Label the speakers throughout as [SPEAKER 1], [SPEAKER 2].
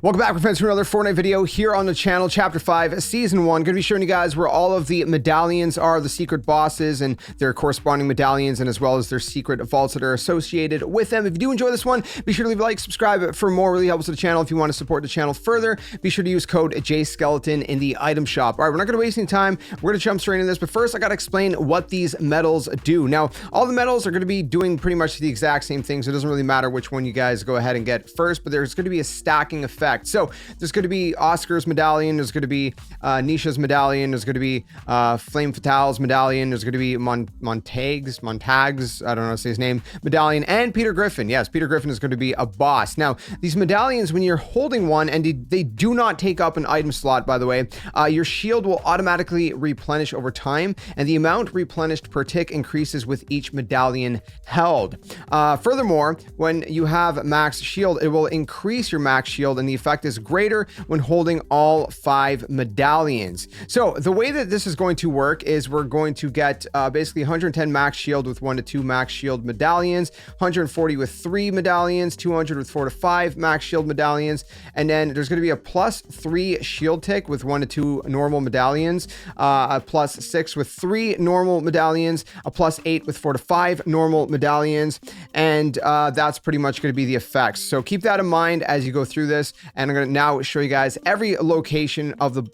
[SPEAKER 1] Welcome back, friends, to another Fortnite video here on the channel. Chapter 5, Season 1. Going to be showing you guys where all of the medallions are, the secret bosses, and their corresponding medallions, and as well as their secret vaults that are associated with them. If you do enjoy this one, be sure to leave a like, subscribe for more. Really helps the channel. If you want to support the channel further, be sure to use code JSkeleton in the item shop. All right, we're not going to waste any time. We're going to jump straight into this, but first I got to explain what these medals do. Now, all the medals are going to be doing pretty much the exact same things. It doesn't really matter which one you guys go ahead and get first, but there's going to be a stacking effect. So there's going to be Oscar's medallion, there's going to be Nisha's medallion, there's going to be Flame Fatale's medallion, there's going to be Montague's, I don't know how to say his name, medallion, and Peter Griffin. Yes, Peter Griffin is going to be a boss. Now, these medallions, when you're holding one, and they do not take up an item slot, by the way, your shield will automatically replenish over time, and the amount replenished per tick increases with each medallion held. Furthermore, when you have max shield, it will increase your max shield, and the effect is greater when holding all 5 medallions. So the way that this is going to work is we're going to get basically 110 max shield with 1 to 2 max shield medallions, 140 with 3 medallions, 200 with 4 to 5 max shield medallions, and then there's going to be a +3 shield tick with 1 to 2 normal medallions, a +6 with 3 normal medallions, a +8 with 4 to 5 normal medallions, and that's pretty much going to be the effects. So keep that in mind as you go through this, and I'm going to now show you guys every location of the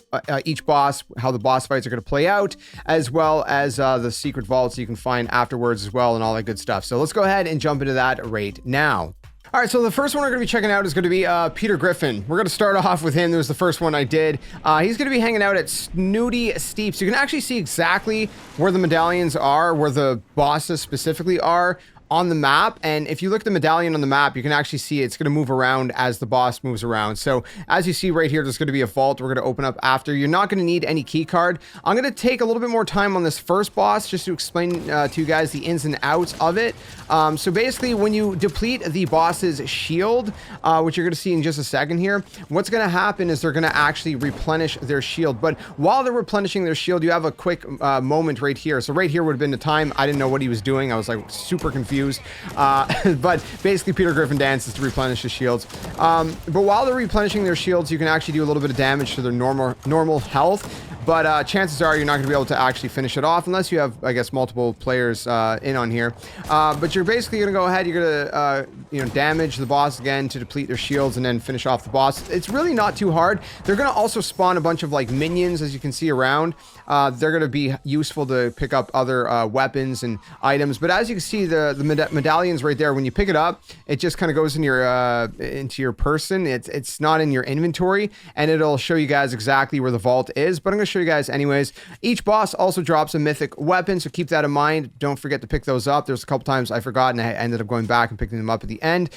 [SPEAKER 1] each boss, how the boss fights are going to play out, as well as the secret vaults you can find afterwards as well, and all that good stuff. So let's go ahead and jump into that right now. All right, so the first one we're going to be checking out is going to be Peter Griffin. We're going to start off with him. This was the first one I did. He's going to be hanging out at Snooty Steep. So you can actually see exactly where the medallions are, where the bosses specifically are on the map. And if you look at the medallion on the map, you can actually see it's going to move around as the boss moves around. So as you see right here, there's going to be a vault we're going to open up after. You're not going to need any key card. I'm going to take a little bit more time on this first boss just to explain to you guys the ins and outs of it. So basically, when you deplete the boss's shield, which you're going to see in just a second here, what's going to happen is they're going to actually replenish their shield. But while they're replenishing their shield, you have a quick moment right here. So right here would have been the time I didn't know what he was doing. I was like super confused. But basically Peter Griffin dances to replenish his shields. But while they're replenishing their shields, you can actually do a little bit of damage to their normal health. But chances are you're not going to be able to actually finish it off unless you have, I guess, multiple players in on here. But you're basically going to go ahead, you're going to damage the boss again to deplete their shields and then finish off the boss. It's really not too hard. They're going to also spawn a bunch of like minions, as you can see around. They're going to be useful to pick up other weapons and items. But as you can see, the medallions right there, when you pick it up, it just kind of goes in into your person. It's not in your inventory, and it'll show you guys exactly where the vault is. But I'm going to show you guys anyways. Each boss also drops a mythic weapon, so keep that in mind. Don't forget to pick those up. There's a couple times I forgot, and I ended up going back and picking them up at the end.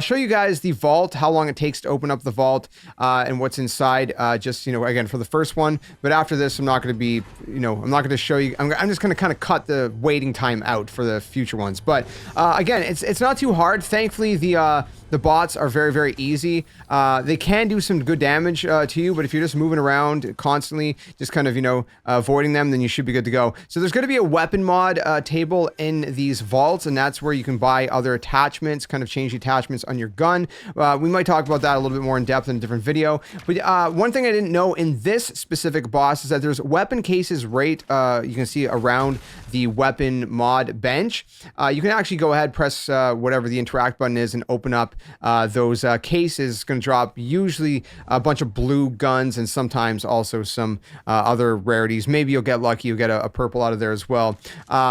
[SPEAKER 1] Show you guys the vault, how long it takes to open up the vault, and what's inside. Just again for the first one. But after this, I'm not going to be, I'm not going to show you. I'm just going to kind of cut the waiting time out for the future ones. But again, it's not too hard. Thankfully, the bots are very, very easy. They can do some good damage to you, but if you're just moving around constantly, just kind of, avoiding them, then you should be good to go. So there's going to be a weapon mod table in these vaults, and that's where you can buy other attachments, kind of change the attachments on your gun. We might talk about that a little bit more in depth in a different video. But one thing I didn't know in this specific boss is that there's weapon cases right, you can see around the weapon mod bench. You can actually go ahead, press whatever the interact button is, and open up those cases. It's going to drop usually a bunch of blue guns and sometimes also some other rarities. Maybe you'll get lucky, you'll get a purple out of there as well.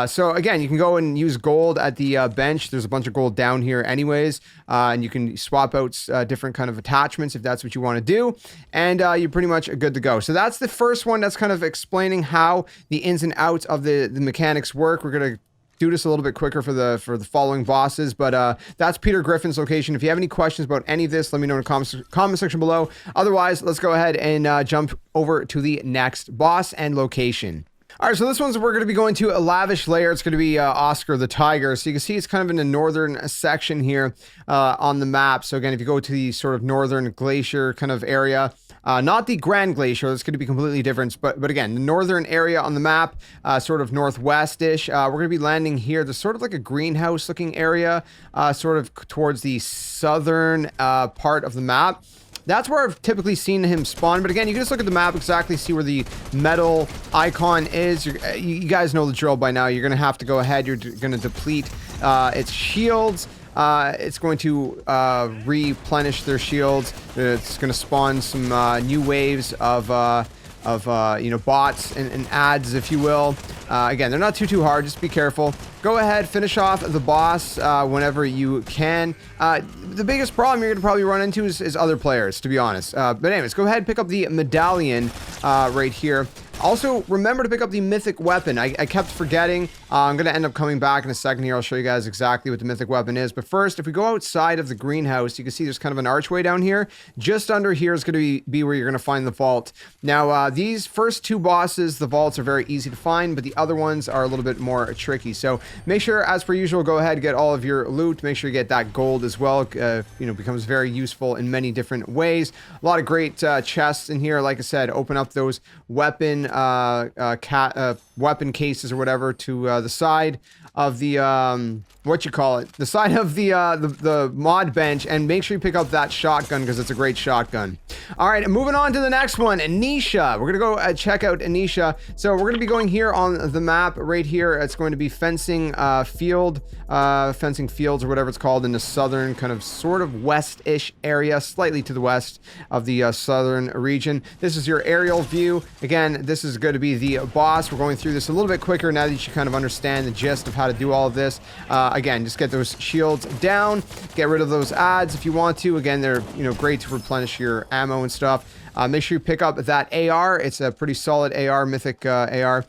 [SPEAKER 1] So again, you can go and use gold at the bench. There's a bunch of gold down here anyways, and you can swap out different kind of attachments if that's what you want to do, and you're pretty much good to go. So that's the first one. That's kind of explaining how the ins and outs of the mechanics work. We're going to do this a little bit quicker for the following bosses, but that's Peter Griffin's location. If you have any questions about any of this, let me know in the comment section below. Otherwise, let's go ahead and jump over to the next boss and location. All right, so this one's, we're going to be going to a lavish layer. It's going to be Oscar the Tiger. So you can see it's kind of in the northern section here on the map. So again, if you go to the sort of northern glacier kind of area, not the Grand Glacier, it's going to be completely different, but again, the northern area on the map, sort of northwest-ish. We're going to be landing here. There's sort of like a greenhouse looking area, sort of towards the southern part of the map. That's where I've typically seen him spawn. But again, you can just look at the map, exactly see where the metal icon is. You guys know the drill by now. You're going to have to go ahead. You're going to deplete its shields. It's going to replenish their shields. It's going to spawn some new waves of you know, bots and ads, if you will. Again, they're not too hard. Just be careful. Go ahead, finish off the boss whenever you can. The biggest problem you're going to probably run into is other players, to be honest. But anyways, go ahead and pick up the medallion right here. Also, remember to pick up the mythic weapon. I kept forgetting. I'm going to end up coming back in a second here. I'll show you guys exactly what the mythic weapon is. But first, if we go outside of the greenhouse, you can see there's kind of an archway down here. Just under here is going to be where you're going to find the vault. Now, these first two bosses, the vaults are very easy to find, but the other ones are a little bit more tricky. So make sure, as per usual, go ahead and get all of your loot. Make sure you get that gold as well. You know, becomes very useful in many different ways. A lot of great chests in here. Like I said, open up those weapon weapon cases or whatever to the side of the the side of the mod bench, and make sure you pick up that shotgun because it's a great shotgun. All right, moving on to the next one, Nisha. We're gonna go check out Nisha. So we're gonna be going here on the map right here. It's going to be fencing fencing fields or whatever it's called in the southern kind of sort of west-ish area, slightly to the west of the southern region. This is your aerial view. Again, this is going to be the boss. We're going through this a little bit quicker now that you kind of understand the gist of how to do all of this. Again, just get those shields down, get rid of those ads if you want to. Again, they're, you know, great to replenish your ammo and stuff. Make sure you pick up that AR. It's a pretty solid AR, mythic AR.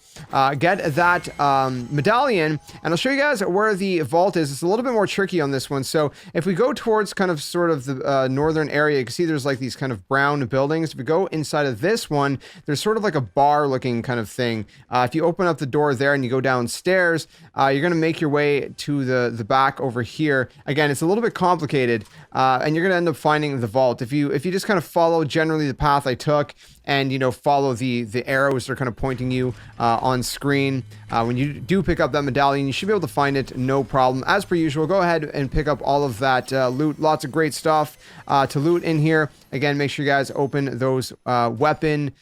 [SPEAKER 1] Get that medallion, and I'll show you guys where the vault is. It's a little bit more tricky on this one. So if we go towards kind of sort of the northern area, you can see there's like these kind of brown buildings. If we go inside of this one, there's sort of like a bar looking kind of thing. If you open up the door there and you go downstairs, you're going to make your way to the back over here. Again, it's a little bit complicated, and you're going to end up finding the vault. If you just kind of follow generally the path I took, and, you know, follow the arrows that are kind of pointing you on screen. When you do pick up that medallion, you should be able to find it, no problem. As per usual, go ahead and pick up all of that loot. Lots of great stuff to loot in here. Again, make sure you guys open those weapon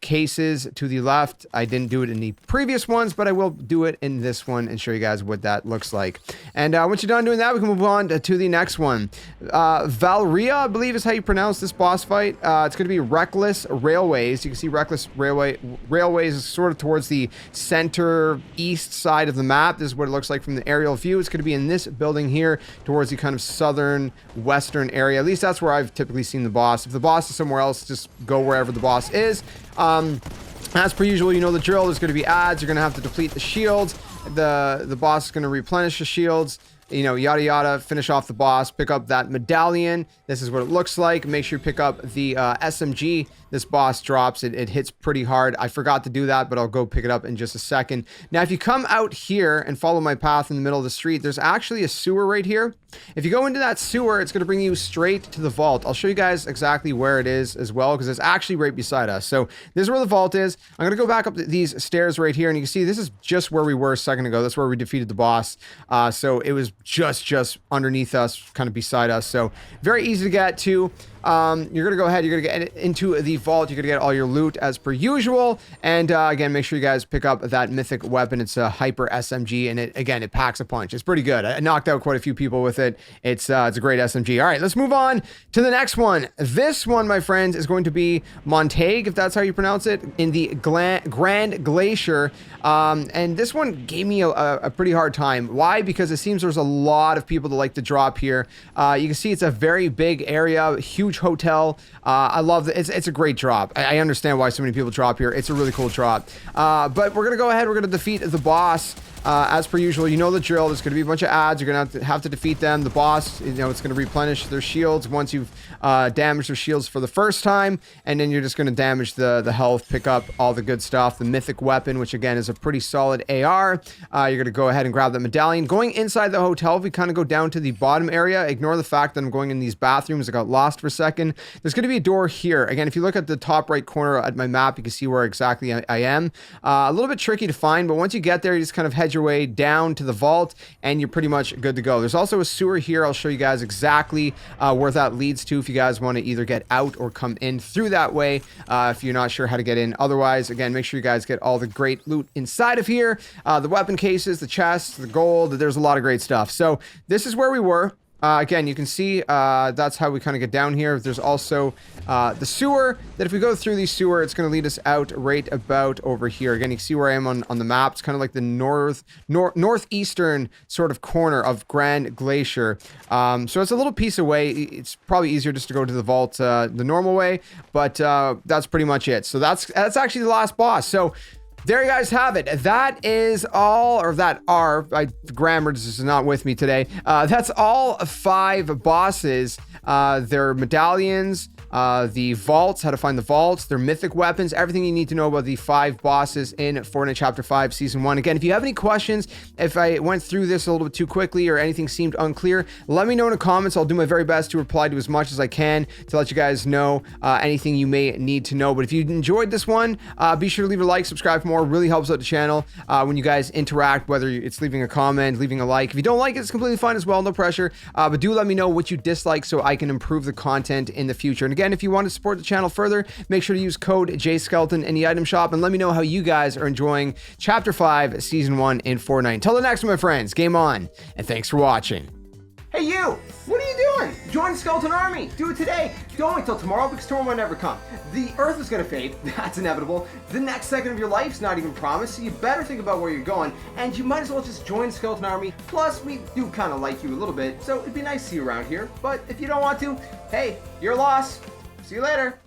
[SPEAKER 1] cases to the left. I didn't do it in the previous ones, but I will do it in this one and show you guys what that looks like. And once you're done doing that, we can move on to the next one. Valeria, I believe is how you pronounce this boss fight. It's going to be Reckless Railways. You can see Reckless Railways is sort of towards the center east side of the map. This is what it looks like from the aerial view. It's going to be in this building here towards the kind of southern western area. At least that's where I've typically seen the boss. If the boss is somewhere else, just go wherever the boss is. As per usual, you know the drill. There's going to be ads. You're going to have to deplete the shields. The boss is going to replenish the shields. You know, yada yada, finish off the boss, pick up that medallion. This is what it looks like. Make sure you pick up the SMG. This boss drops. It hits pretty hard. I forgot to do that, but I'll go pick it up in just a second. Now, if you come out here and follow my path in the middle of the street, there's actually a sewer right here. If you go into that sewer, it's going to bring you straight to the vault. I'll show you guys exactly where it is as well, because it's actually right beside us. So this is where the vault is. I'm going to go back up these stairs right here, and you can see this is just where we were a second ago. That's where we defeated the boss. So it was just underneath us, kind of beside us. So very easy to get to. You're gonna go ahead, you're gonna get into the vault, you're gonna get all your loot as per usual, and again, make sure you guys pick up that mythic weapon. It's a hyper SMG, and it packs a punch. It's pretty good. I knocked out quite a few people with it. It's a great SMG. All right, let's move on to the next one. This one, my friends, is going to be Montague, if that's how you pronounce it, in the Grand Glacier. And this one gave me a pretty hard time. Why? Because it seems there's a lot of people that like to drop here. You can see it's a very big area, huge hotel. I love it. It's a great drop. I understand why so many people drop here. It's a really cool drop. But we're gonna go ahead. We're gonna defeat the boss. As per usual, you know the drill. There's going to be a bunch of ads. You're going to have to defeat them. The boss, you know, it's going to replenish their shields once you've damaged their shields for the first time, and then you're just going to damage the health, pick up all the good stuff. The mythic weapon, which again is a pretty solid AR. You're going to go ahead and grab the medallion. Going inside the hotel, if we kind of go down to the bottom area, ignore the fact that I'm going in these bathrooms. I got lost for a second. There's going to be a door here. Again, if you look at the top right corner at my map, you can see where exactly I am. A little bit tricky to find, but once you get there, you just kind of head slide your way down to the vault, and you're pretty much good to go. There's also a sewer here. I'll show you guys exactly where that leads to if you guys want to either get out or come in through that way if you're not sure how to get in. Otherwise, again, make sure you guys get all the great loot inside of here. The weapon cases, the chests, the gold. There's a lot of great stuff. So this is where we were. Again, you can see that's how we kind of get down here. There's also the sewer, that if we go through the sewer, it's going to lead us out right about over here. Again, you can see where I am on the map. It's kind of like the northeastern sort of corner of Grand Glacier. So it's a little piece away. It's probably easier just to go to the vault the normal way, but that's pretty much it. So that's actually the last boss. So there you guys have it. That is all, or that are, grammar is not with me today. That's all 5 bosses. Their medallions, the vaults, how to find the vaults, their mythic weapons, everything you need to know about the 5 bosses in Fortnite Chapter 5 Season 1. Again, if you have any questions, if I went through this a little bit too quickly or anything seemed unclear, let me know in the comments. I'll do my very best to reply to as much as I can to let you guys know anything you may need to know. But if you enjoyed this one, be sure to leave a like, subscribe for more. Really helps out the channel when you guys interact, whether it's leaving a comment, leaving a like. If you don't like it, it's completely fine as well, no pressure. But do let me know what you dislike so I can improve the content in the future. And again, if you want to support the channel further, make sure to use code JSkeleton in the item shop, and let me know how you guys are enjoying Chapter 5 Season 1 in Fortnite. Until the next one, my friends, game on, and thanks for watching. Hey you! What are you doing? Join the Skeleton Army! Do it today! Don't wait till tomorrow, because tomorrow might never come. The Earth is gonna fade, that's inevitable. The next second of your life's not even promised, so you better think about where you're going, and you might as well just join the Skeleton Army. Plus, we do kind of like you a little bit, so it'd be nice to see you around here. But if you don't want to, hey, your loss. See you later.